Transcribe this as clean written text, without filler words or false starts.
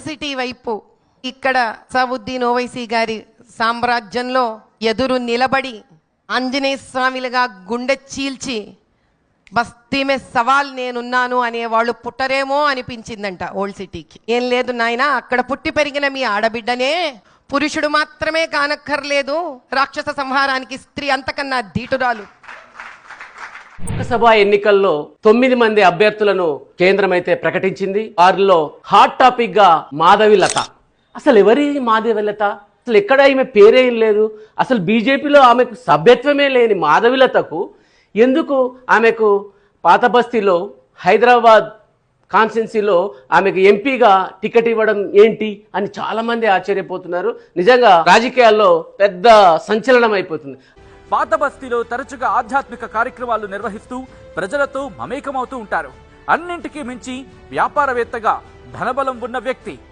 City వైపు ఇక్కడ సౌద్దీన్ ఓవైసీ గారి సామ్రాజ్యంలో ఎదురు నిలబడి ఆంజనేయ స్వామిలుగా గుండె చీల్చి బస్తీమే సవాల్ నేనున్నాను అనేవాళ్ళు పుట్టరేమో అనిపించిందంట ఓల్డ్ సిటీకి. ఏం లేదు నాయన, అక్కడ పుట్టి పెరిగిన మీ ఆడబిడ్డనే పురుషుడు మాత్రమే కానక్కర్లేదు, రాక్షస సంహారానికి స్త్రీ అంతకన్నా ధీటురాలు. లోక్సభ ఎన్నికల్లో 9 మంది అభ్యర్థులను కేంద్రం అయితే ప్రకటించింది. వారిలో హాట్ టాపిక్ గా మాధవిలత. అసలు ఎవరి మాధవిలత? అసలు ఎక్కడ ఈమె పేరేం లేదు. అసలు బీజేపీలో ఆమెకు సభ్యత్వమే లేని మాధవిలతకు ఎందుకు ఆమెకు పాత బస్తీలో హైదరాబాద్ కాన్స్టిట్యున్సీలో ఆమెకు ఎంపీగా టికెట్ ఇవ్వడం ఏంటి అని చాలా మంది ఆశ్చర్యపోతున్నారు. నిజంగా రాజకీయాల్లో పెద్ద సంచలనం అయిపోతుంది. పాత బస్తీలో తరచుగా ఆధ్యాత్మిక కార్యక్రమాలు నిర్వహిస్తూ ప్రజలతో మమేకమవుతూ ఉంటారు. అన్నింటికీ మించి వ్యాపారవేత్తగా ధనబలం ఉన్న వ్యక్తి.